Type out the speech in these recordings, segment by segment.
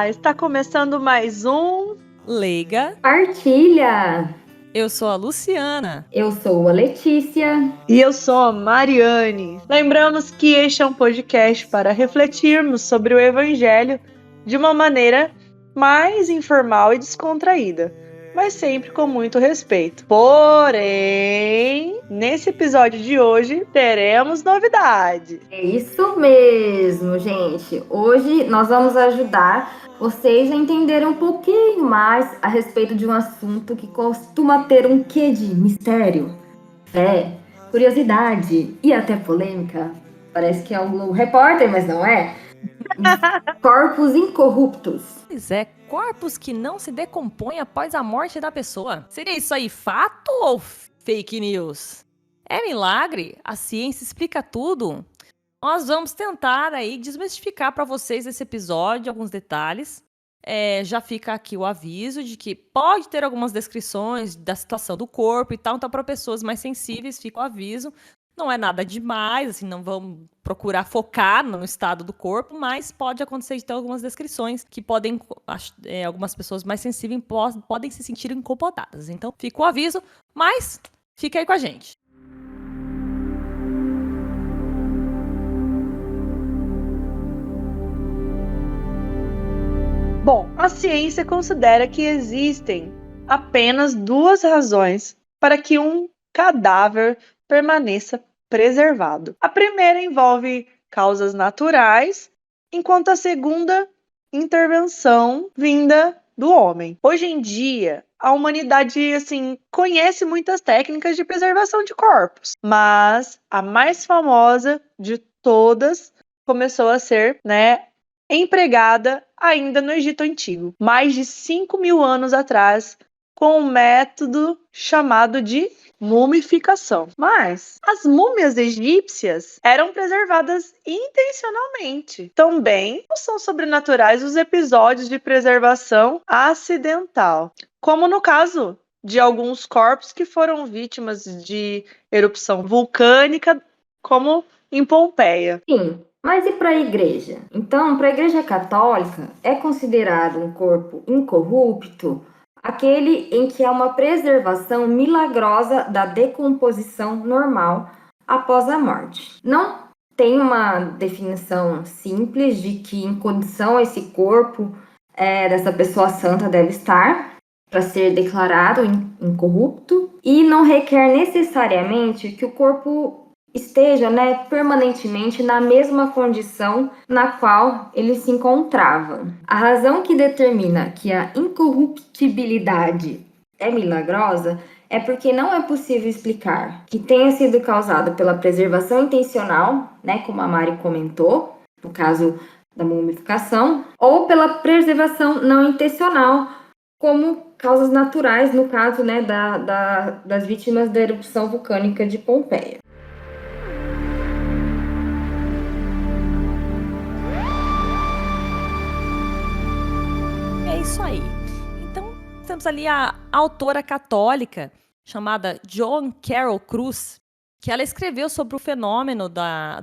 Está começando mais um Leiga. Partilha! Eu sou a Luciana. Eu sou a Letícia. E eu sou a Mariane. Lembramos que este é um podcast para refletirmos sobre o Evangelho de uma maneira mais informal e descontraída, mas sempre com muito respeito. Porém, nesse episódio de hoje, teremos novidade. É isso mesmo, gente. Hoje nós vamos ajudar vocês a entenderem um pouquinho mais a respeito de um assunto que costuma ter um quê de mistério, fé, curiosidade e até polêmica. Parece que é um Globo Repórter, mas não é. Corpos incorruptos. Pois é, corpos que não se decompõem após a morte da pessoa. Seria isso aí fato ou fake news? É milagre? A ciência explica tudo? Nós vamos tentar aí desmistificar para vocês esse episódio, alguns detalhes. Já fica aqui o aviso de que pode ter algumas descrições da situação do corpo e tal, então para pessoas mais sensíveis fica o aviso. Não é nada demais, assim, não vamos procurar focar no estado do corpo, mas pode acontecer de ter algumas descrições que podem, algumas pessoas mais sensíveis podem se sentir incomodadas. Então fica o aviso, mas fica aí com a gente. Bom, a ciência considera que existem apenas duas razões para que um cadáver permaneça preservado. A primeira envolve causas naturais, enquanto a segunda, intervenção vinda do homem. Hoje em dia, a humanidade conhece muitas técnicas de preservação de corpos, mas a mais famosa de todas começou a ser, empregada ainda no Egito Antigo, mais de 5.000 anos atrás, com um método chamado de mumificação. Mas as múmias egípcias eram preservadas intencionalmente. Também não são sobrenaturais os episódios de preservação acidental, como no caso de alguns corpos que foram vítimas de erupção vulcânica, como em Pompeia. Sim. Mas e para a igreja? Então, para a igreja católica, é considerado um corpo incorrupto aquele em que há uma preservação milagrosa da decomposição normal após a morte. Não tem uma definição simples de que em condição esse corpo dessa pessoa santa deve estar para ser declarado incorrupto, e não requer necessariamente que o corpo esteja permanentemente na mesma condição na qual ele se encontrava. A razão que determina que a incorruptibilidade é milagrosa é porque não é possível explicar que tenha sido causada pela preservação intencional, como a Mari comentou, no caso da mumificação, ou pela preservação não intencional, como causas naturais, no caso das vítimas da erupção vulcânica de Pompeia. É isso aí. Então, temos ali a autora católica chamada Joan Carol Cruz, que ela escreveu sobre o fenômeno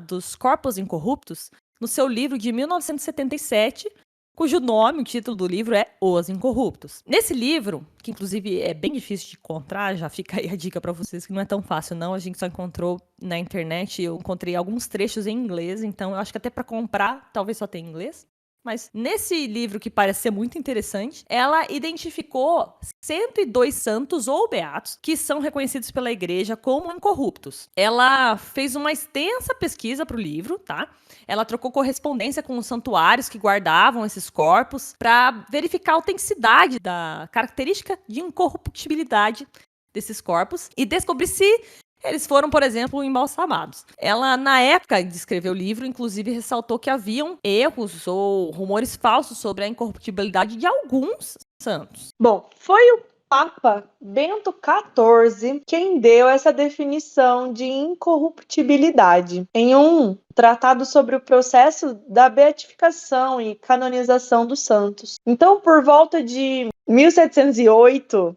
dos corpos incorruptos no seu livro de 1977, cujo nome, o título do livro é Os Incorruptos. Nesse livro, que inclusive é bem difícil de encontrar, já fica aí a dica para vocês que não é tão fácil não, a gente só encontrou na internet, eu encontrei alguns trechos em inglês, então eu acho que até para comprar talvez só tenha em inglês. Mas nesse livro, que parece ser muito interessante, ela identificou 102 santos ou beatos que são reconhecidos pela igreja como incorruptos. Ela fez uma extensa pesquisa para o livro, tá? Ela trocou correspondência com os santuários que guardavam esses corpos para verificar a autenticidade da característica de incorruptibilidade desses corpos e descobrir se eles foram, por exemplo, embalsamados. Ela, na época de escrever o livro, inclusive ressaltou que haviam erros ou rumores falsos sobre a incorruptibilidade de alguns santos. Bom, foi o Papa Bento XIV quem deu essa definição de incorruptibilidade em um tratado sobre o processo da beatificação e canonização dos santos. Então, por volta de 1708,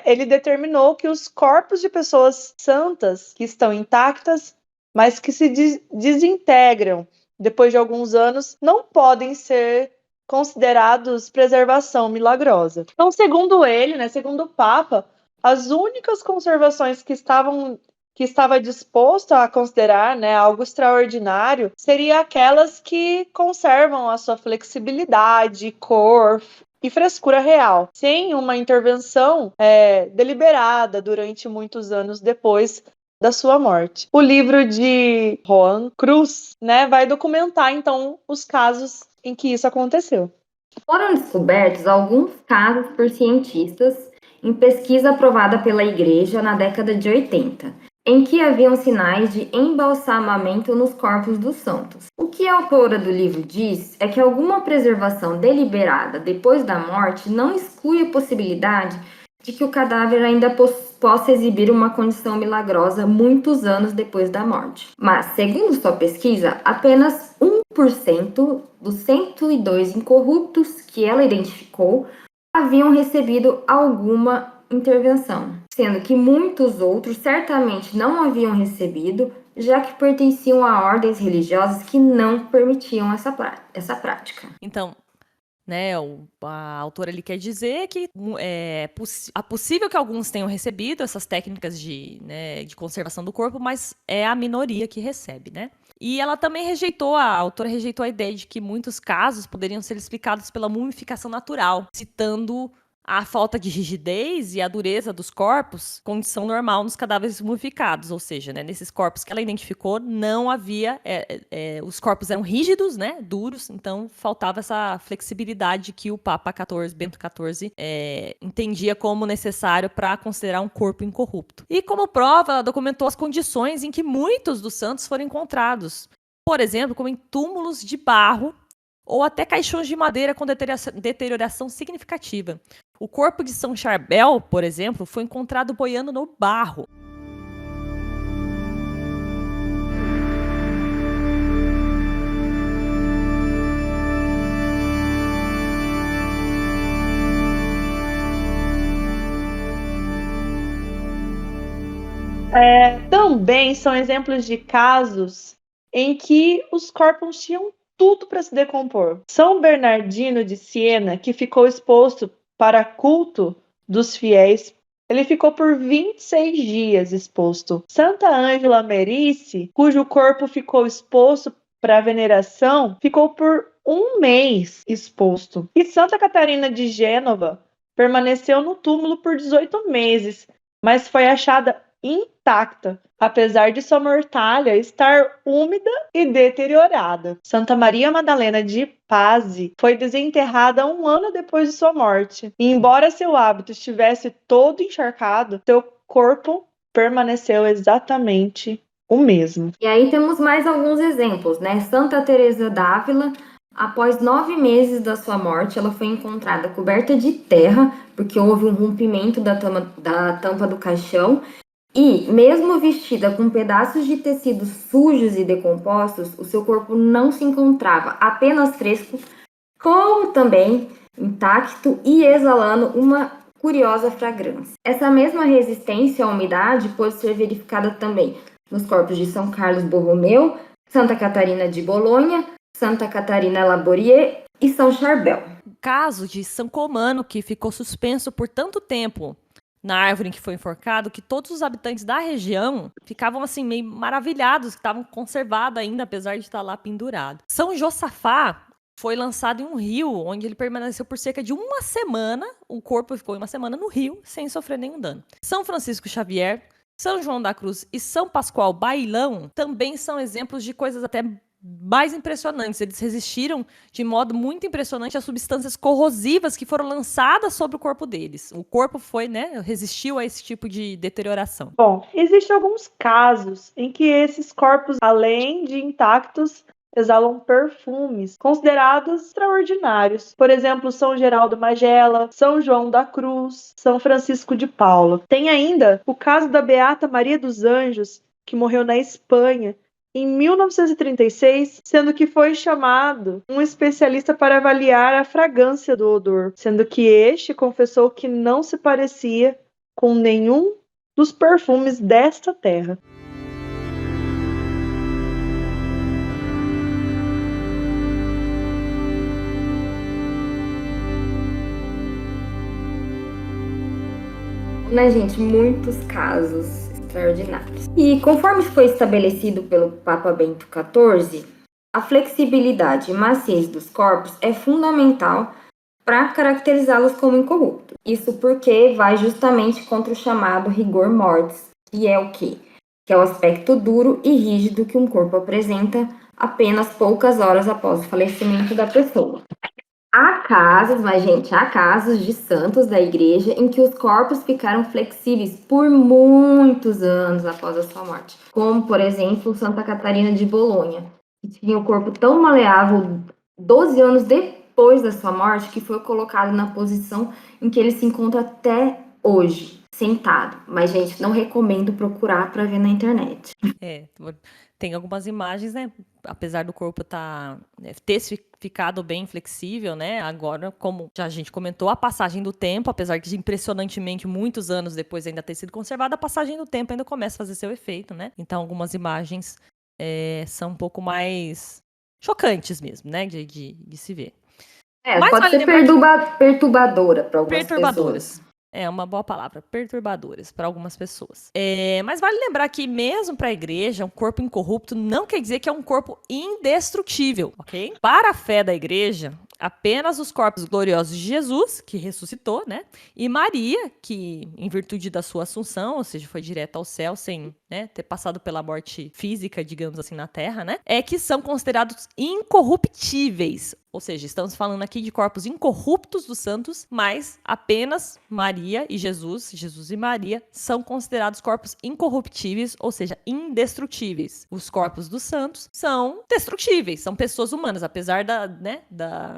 ele determinou que os corpos de pessoas santas que estão intactas, mas que se desintegram depois de alguns anos, não podem ser considerados preservação milagrosa. Então, segundo ele, né, segundo o Papa, as únicas conservações que estava disposto a considerar, né, algo extraordinário, seria aquelas que conservam a sua flexibilidade, cor e frescura real, sem uma intervenção deliberada durante muitos anos depois da sua morte. O livro de Joan Cruz, né, vai documentar, então, os casos em que isso aconteceu. Foram descobertos alguns casos por cientistas em pesquisa aprovada pela Igreja na década de 80, em que haviam sinais de embalsamamento nos corpos dos santos. O que a autora do livro diz é que alguma preservação deliberada depois da morte não exclui a possibilidade de que o cadáver ainda possa exibir uma condição milagrosa muitos anos depois da morte. Mas, segundo sua pesquisa, apenas 1% dos 102 incorruptos que ela identificou haviam recebido alguma intervenção, sendo que muitos outros certamente não haviam recebido, já que pertenciam a ordens religiosas que não permitiam essa prática. Então, né, a autora ali quer dizer que é possível que alguns tenham recebido essas técnicas de conservação do corpo, mas é a minoria que recebe, né? E ela também a autora rejeitou a ideia de que muitos casos poderiam ser explicados pela mumificação natural, citando a falta de rigidez e a dureza dos corpos, condição normal nos cadáveres mumificados, ou seja, né, nesses corpos que ela identificou não havia, os corpos eram rígidos, né, duros, então faltava essa flexibilidade que o Papa Bento XIV entendia como necessário para considerar um corpo incorrupto. E como prova, ela documentou as condições em que muitos dos santos foram encontrados, por exemplo, como em túmulos de barro ou até caixões de madeira com deterioração significativa. O corpo de São Charbel, por exemplo, foi encontrado boiando no barro. Também são exemplos de casos em que os corpos tinham tudo para se decompor. São Bernardino de Siena, que ficou exposto para culto dos fiéis, ele ficou por 26 dias exposto. Santa Ângela Merici, cujo corpo ficou exposto para veneração, ficou por 1 mês exposto. E Santa Catarina de Gênova permaneceu no túmulo por 18 meses, mas foi achada intacta, apesar de sua mortalha estar úmida e deteriorada. Santa Maria Madalena de Pazzi foi desenterrada 1 ano depois de sua morte, e embora seu hábito estivesse todo encharcado, seu corpo permaneceu exatamente o mesmo. E aí temos mais alguns exemplos, né? Santa Teresa d'Ávila, após 9 meses da sua morte, ela foi encontrada coberta de terra, porque houve um rompimento da tampa do caixão. E, mesmo vestida com pedaços de tecidos sujos e decompostos, o seu corpo não se encontrava apenas fresco, como também intacto e exalando uma curiosa fragrância. Essa mesma resistência à umidade pode ser verificada também nos corpos de São Carlos Borromeu, Santa Catarina de Bolonha, Santa Catarina Labourier e São Charbel. O caso de São Comano, que ficou suspenso por tanto tempo na árvore em que foi enforcado, que todos os habitantes da região ficavam assim meio maravilhados, que estavam conservados ainda, apesar de estar lá pendurado. São Josafá foi lançado em um rio, onde ele permaneceu por cerca de 1 semana, o corpo ficou 1 semana no rio, sem sofrer nenhum dano. São Francisco Xavier, São João da Cruz e São Pascoal Bailão também são exemplos de coisas até mais impressionantes. Eles resistiram de modo muito impressionante às substâncias corrosivas que foram lançadas sobre o corpo deles. O corpo resistiu a esse tipo de deterioração. Bom, existem alguns casos em que esses corpos, além de intactos, exalam perfumes considerados extraordinários. Por exemplo, São Geraldo Magela, São João da Cruz, São Francisco de Paula. Tem ainda o caso da Beata Maria dos Anjos, que morreu na Espanha em 1936, sendo que foi chamado um especialista para avaliar a fragrância do odor, sendo que este confessou que não se parecia com nenhum dos perfumes desta terra. né, gente? Muitos casos extraordinários. E conforme foi estabelecido pelo Papa Bento XIV, a flexibilidade e maciez dos corpos é fundamental para caracterizá-los como incorruptos. Isso porque vai justamente contra o chamado rigor mortis, que é o quê? Que é o aspecto duro e rígido que um corpo apresenta apenas poucas horas após o falecimento da pessoa. Há casos, mas gente, há casos de santos da igreja em que os corpos ficaram flexíveis por muitos anos após a sua morte, como, por exemplo, Santa Catarina de Bolonha, que tinha o corpo tão maleável 12 anos depois da sua morte que foi colocado na posição em que ele se encontra até hoje, sentado. Mas, gente, não recomendo procurar para ver na internet. Tem algumas imagens, né? Apesar do corpo ter ficado bem flexível, né? Agora, como já a gente comentou, a passagem do tempo, apesar de impressionantemente muitos anos depois ainda ter sido conservada, a passagem do tempo ainda começa a fazer seu efeito, né? Então, algumas imagens são um pouco mais chocantes mesmo, né? De se ver. Mas pode ser perturbadora para algumas pessoas. É uma boa palavra, perturbadoras para algumas pessoas. Mas vale lembrar que mesmo para a igreja, um corpo incorrupto não quer dizer que é um corpo indestrutível, ok? Para a fé da igreja, apenas os corpos gloriosos de Jesus, que ressuscitou, né? E Maria, que em virtude da sua assunção, ou seja, foi direto ao céu sem, né, ter passado pela morte física, digamos assim, na terra, né? Que são considerados incorruptíveis. Ou seja, estamos falando aqui de corpos incorruptos dos santos, mas apenas Maria e Jesus e Maria, são considerados corpos incorruptíveis, ou seja, indestrutíveis. Os corpos dos santos são destrutíveis, são pessoas humanas, apesar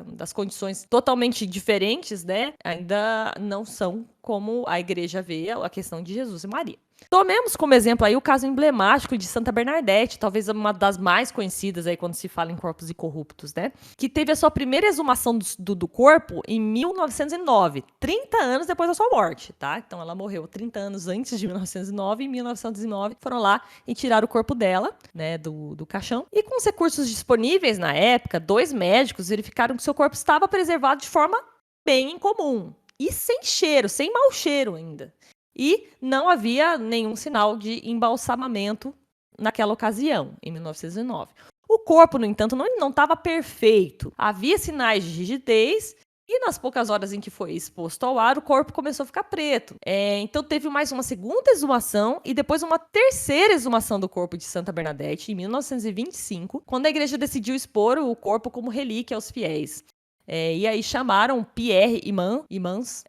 das condições totalmente diferentes, né? Ainda não são como a igreja vê a questão de Jesus e Maria. Tomemos como exemplo aí o caso emblemático de Santa Bernadette, talvez uma das mais conhecidas aí quando se fala em corpos incorruptos, né? Que teve a sua primeira exumação do corpo em 1909, 30 anos depois da sua morte, tá? Então ela morreu 30 anos antes de 1909, e em 1909 foram lá e tiraram o corpo dela, né, do caixão. E com os recursos disponíveis na época, 2 médicos verificaram que seu corpo estava preservado de forma bem incomum. E sem cheiro, sem mau cheiro ainda. E não havia nenhum sinal de embalsamamento naquela ocasião, em 1909. O corpo, no entanto, não estava perfeito. Havia sinais de rigidez e nas poucas horas em que foi exposto ao ar, o corpo começou a ficar preto. Então teve mais uma segunda exumação e depois uma terceira exumação do corpo de Santa Bernadette, em 1925, quando a igreja decidiu expor o corpo como relíquia aos fiéis. E aí chamaram Pierre Imans,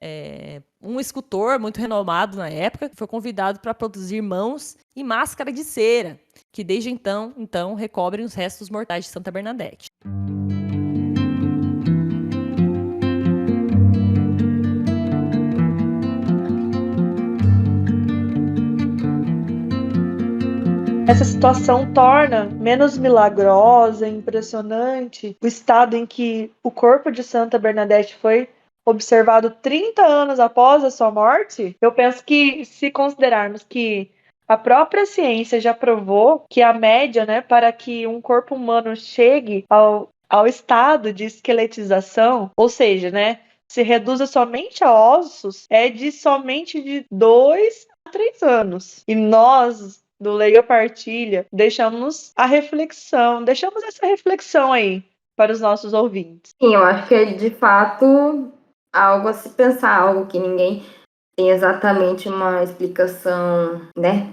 um escultor muito renomado na época, que foi convidado para produzir mãos e máscara de cera, que desde então recobrem os restos mortais de Santa Bernadette. Essa situação torna menos milagrosa e impressionante o estado em que o corpo de Santa Bernadette foi observado 30 anos após a sua morte. Eu penso que, se considerarmos que a própria ciência já provou que a média, né, para que um corpo humano chegue ao estado de esqueletização, ou seja, né, se reduza somente a ossos, é de somente de 2 a 3 anos. E nós, do Leiga Partilha, deixamos essa reflexão aí para os nossos ouvintes. Sim, eu acho que é de fato algo a se pensar, algo que ninguém tem exatamente uma explicação, né,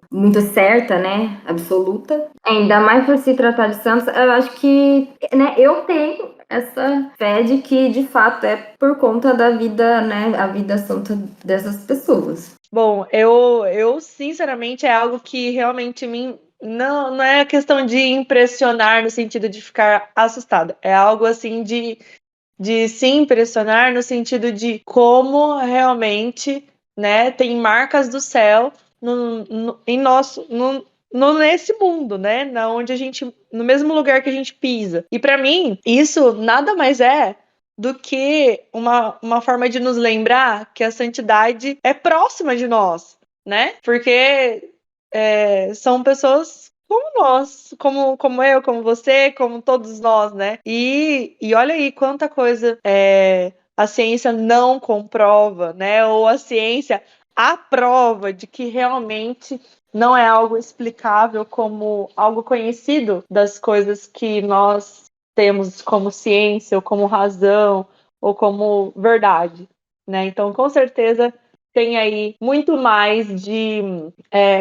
muito certa, né, absoluta. Ainda mais por se tratar de santos, eu acho que, né, eu tenho essa fé de que de fato é por conta da vida, né, a vida santa dessas pessoas. Bom, eu sinceramente é algo que realmente não é questão de impressionar no sentido de ficar assustada. É algo assim de se impressionar no sentido de como realmente, né, tem marcas do céu nesse mundo, né, no mesmo lugar que a gente pisa. E para mim, isso nada mais é do que uma forma de nos lembrar que a santidade é próxima de nós, né? Porque são pessoas como nós, como eu, como você, como todos nós, né? E olha aí quanta coisa a ciência não comprova, né? Ou a ciência aprova de que realmente não é algo explicável como algo conhecido das coisas que nós temos como ciência, ou como razão, ou como verdade, né? Então, com certeza, tem aí muito mais de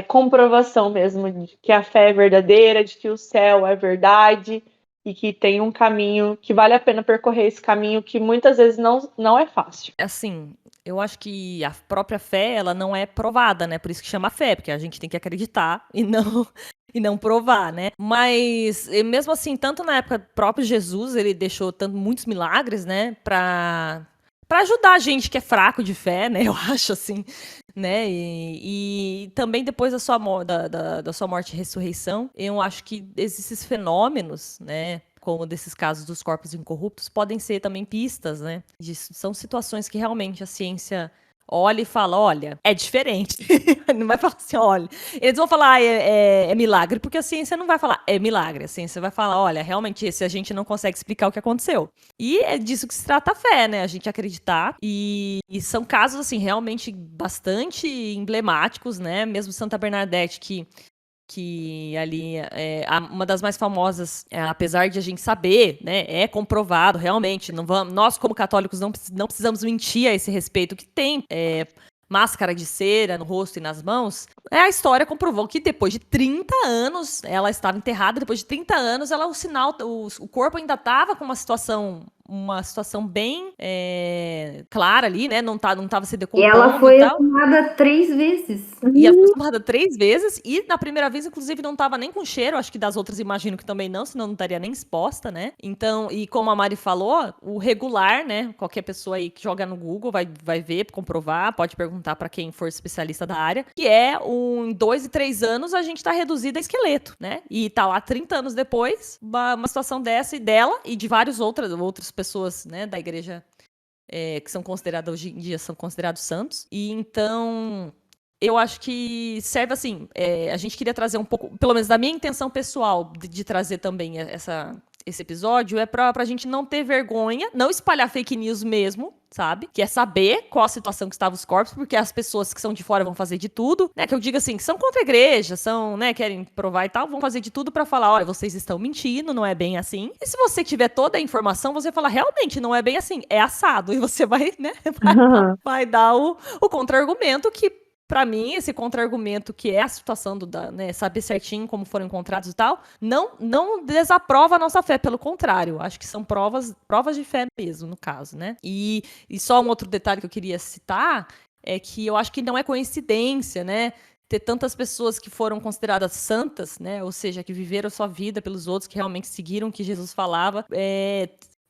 comprovação mesmo de que a fé é verdadeira, de que o céu é verdade e que tem um caminho que vale a pena percorrer esse caminho que muitas vezes não é fácil. Assim, eu acho que a própria fé, ela não é provada, né? Por isso que chama fé, porque a gente tem que acreditar e não provar, né? Mas mesmo assim, tanto na época próprio Jesus, ele deixou muitos milagres, né, para ajudar a gente que é fraco de fé, né? Eu acho assim, né? E também depois da sua, da sua morte e ressurreição, eu acho que esses fenômenos, né, como desses casos dos corpos incorruptos, podem ser também pistas, né? São situações que realmente a ciência olha e fala, olha, é diferente. Não vai falar assim, olha. Eles vão falar, é milagre, porque a ciência não vai falar, é milagre. A ciência vai falar, olha, realmente, se a gente não consegue explicar o que aconteceu. E é disso que se trata a fé, né? A gente acreditar. E são casos, assim, realmente bastante emblemáticos, né? Mesmo Santa Bernadette, que ali uma das mais famosas, apesar de a gente saber, né, é comprovado realmente, nós como católicos não precisamos mentir a esse respeito, que tem máscara de cera no rosto e nas mãos, a história comprovou que depois de 30 anos, ela estava enterrada, depois de 30 anos, o corpo ainda estava com uma situação bem clara ali, né? Não estava se E ela decompondo e foi tal. exumada 3 vezes. E ela foi exumada 3 vezes, e na primeira vez, inclusive, não tava nem com cheiro, acho que das outras imagino que também não, senão não estaria nem exposta, né? Então, e como a Mari falou, o regular, né? Qualquer pessoa aí que joga no Google vai ver, comprovar, pode perguntar pra quem for especialista da área, que em 2 e 3 anos a gente tá reduzido a esqueleto, né? E tá lá 30 anos depois, uma situação dessa e dela, e de várias outras pessoas, né, da igreja que são consideradas hoje em dia, são considerados santos. E então, eu acho que serve assim, a gente queria trazer um pouco, pelo menos da minha intenção pessoal, de trazer também esse episódio, é pra gente não ter vergonha, não espalhar fake news mesmo, sabe? Que é saber qual a situação que estavam os corpos, porque as pessoas que são de fora vão fazer de tudo, né? Que eu digo assim, que são contra a igreja, né, querem provar e tal, vão fazer de tudo pra falar, olha, vocês estão mentindo, não é bem assim. E se você tiver toda a informação, você fala, realmente, não é bem assim, é assado. E você vai, né, vai dar o contra-argumento que, pra mim, esse contra-argumento que é a situação né, saber certinho como foram encontrados e tal, não desaprova a nossa fé, pelo contrário, acho que são provas de fé mesmo, no caso, né? E só um outro detalhe que eu queria citar é que eu acho que não é coincidência, né? Ter tantas pessoas que foram consideradas santas, né? Ou seja, que viveram sua vida pelos outros, que realmente seguiram o que Jesus falava,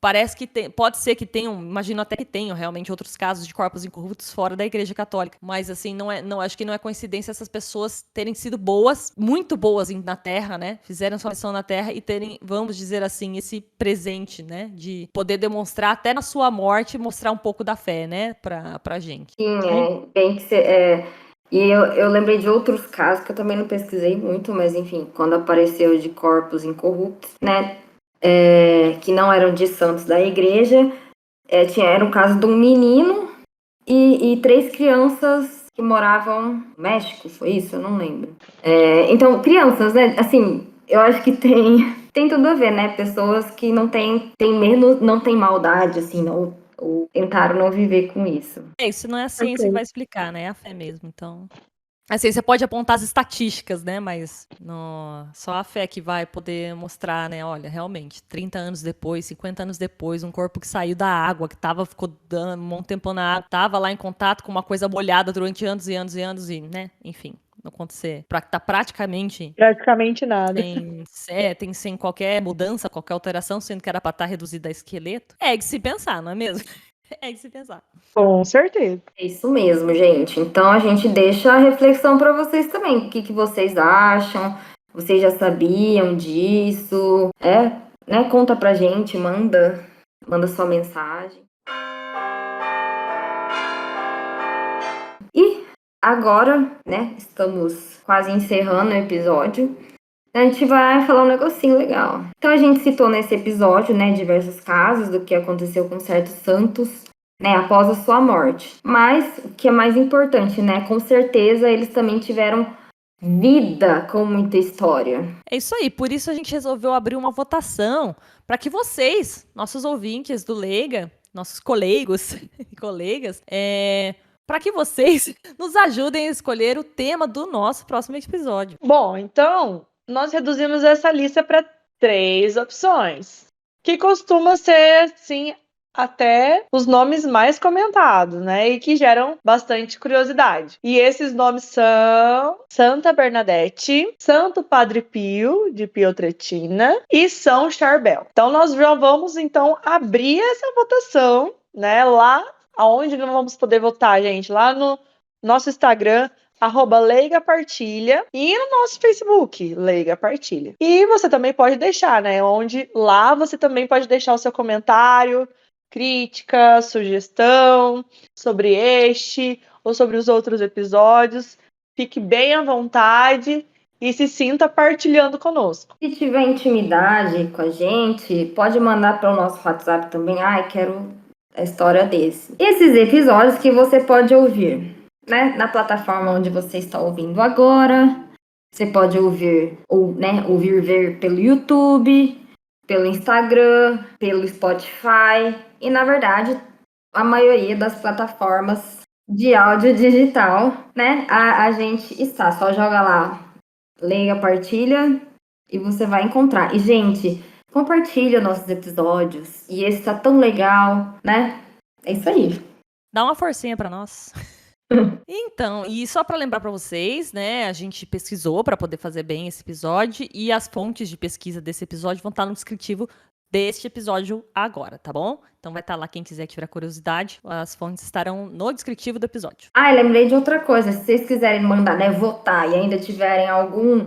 parece que pode ser que tenham, imagino até que tenham realmente outros casos de corpos incorruptos fora da Igreja Católica. Mas assim, acho que não é coincidência essas pessoas terem sido boas, muito boas na Terra, né? Fizeram sua missão na Terra e terem, vamos dizer assim, esse presente, né? De poder demonstrar até na sua morte, mostrar um pouco da fé, né? Pra gente. Sim, bem que você. E eu lembrei de outros casos que eu também não pesquisei muito, mas enfim, quando apareceu de corpos incorruptos, né? Que não eram de santos da igreja, era um caso de um menino e 3 crianças que moravam no México, foi isso? Eu não lembro. Então, crianças, né? Assim, eu acho que tem tudo a ver, né? Pessoas que não têm menos, não tem maldade, assim, ou tentaram não viver com isso. Isso não é a ciência que vai explicar, né? É a fé mesmo, então. Assim, você pode apontar as estatísticas, né? Mas só a fé que vai poder mostrar, né? Olha, realmente, 30 anos depois, 50 anos depois, um corpo que saiu da água, que ficou dando um tempo na água, tava lá em contato com uma coisa molhada durante anos e anos e anos, e, né? Enfim, não acontecer. Tá praticamente nada. sem qualquer mudança, qualquer alteração, sendo que era pra estar reduzido a esqueleto. É de se pensar, não é mesmo? É de se pensar. Com certeza. É isso mesmo, gente. Então a gente deixa a reflexão para vocês também. O que vocês acham? Vocês já sabiam disso? Né? Conta pra gente, manda sua mensagem. E agora, né? Estamos quase encerrando o episódio. A gente vai falar um negocinho legal. Então a gente citou nesse episódio, né, diversos casos do que aconteceu com certos santos né, após a sua morte. Mas, o que é mais importante, né, com certeza eles também tiveram vida com muita história. É isso aí, por isso a gente resolveu abrir uma votação para que vocês, nossos ouvintes do Leiga, nossos colegas e colegas, para que vocês nos ajudem a escolher o tema do nosso próximo episódio. Bom, então, nós reduzimos essa lista para 3 opções, que costuma ser, sim, até os nomes mais comentados, né? E que geram bastante curiosidade. E esses nomes são Santa Bernadette, Santo Padre Pio, de Pietretina, e São Charbel. Então, nós já vamos, então, abrir essa votação, né? Lá aonde nós vamos poder votar, gente? Lá no nosso Instagram, @leigapartilha, e no nosso Facebook, Leiga Partilha. E você também pode deixar, né? Onde lá você também pode deixar o seu comentário, crítica, sugestão sobre este ou sobre os outros episódios. Fique bem à vontade e se sinta partilhando conosco. Se tiver intimidade com a gente, pode mandar para o nosso WhatsApp também. Ai, quero a história desse. Esses episódios que você pode ouvir, né, na plataforma onde você está ouvindo agora. Você pode ouvir ver pelo YouTube, pelo Instagram, pelo Spotify e, na verdade, a maioria das plataformas de áudio digital, né? A gente está. Só joga lá, Leiga Partilha, e você vai encontrar. E, gente, compartilha nossos episódios. E esse tá tão legal, né? É isso aí. Dá uma forcinha para nós. Então, e só para lembrar para vocês, né, a gente pesquisou para poder fazer bem esse episódio e as fontes de pesquisa desse episódio vão estar no descritivo deste episódio agora, tá bom? Então vai estar lá quem quiser tiver curiosidade, as fontes estarão no descritivo do episódio. Ah, eu lembrei de outra coisa. Se vocês quiserem mandar, né, votar e ainda tiverem algum...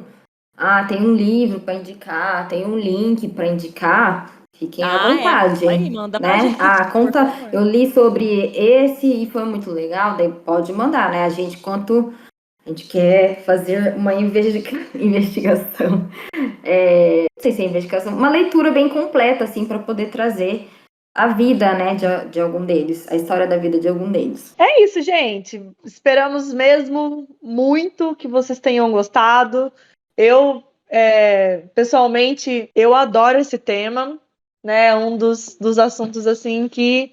Ah, tem um livro para indicar, tem um link para indicar, fiquem à vontade. Isso aí, manda pra né? gente, Ah, por conta, favor. eu li sobre esse e foi muito legal, daí pode mandar, né? A gente quer fazer uma investigação, não sei se é investigação, uma leitura bem completa, assim, para poder trazer a vida, né, de algum deles, a história da vida de algum deles. É isso, gente. Esperamos mesmo muito que vocês tenham gostado. Eu, pessoalmente, eu adoro esse tema, né? Um dos assuntos, assim, que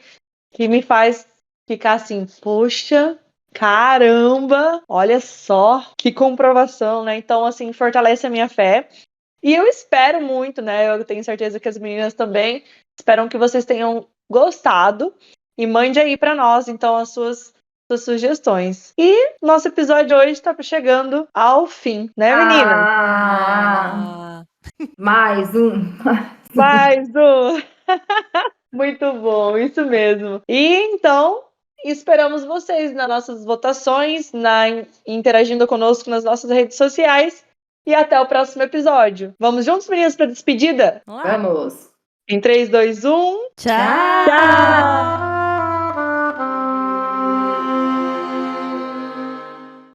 me faz ficar assim, poxa, caramba, olha só que comprovação, né? Então, assim, fortalece a minha fé. E eu espero muito, né? Eu tenho certeza que as meninas também esperam que vocês tenham gostado. E mande aí para nós, então, as suas sugestões. E nosso episódio hoje está chegando ao fim, né, menina? Mais um. Mais um! Muito bom, isso mesmo. E então, esperamos vocês nas nossas votações, interagindo conosco nas nossas redes sociais. E até o próximo episódio. Vamos juntos, meninas, para despedida? Vamos. Em 3, 2, 1. Tchau! Tchau!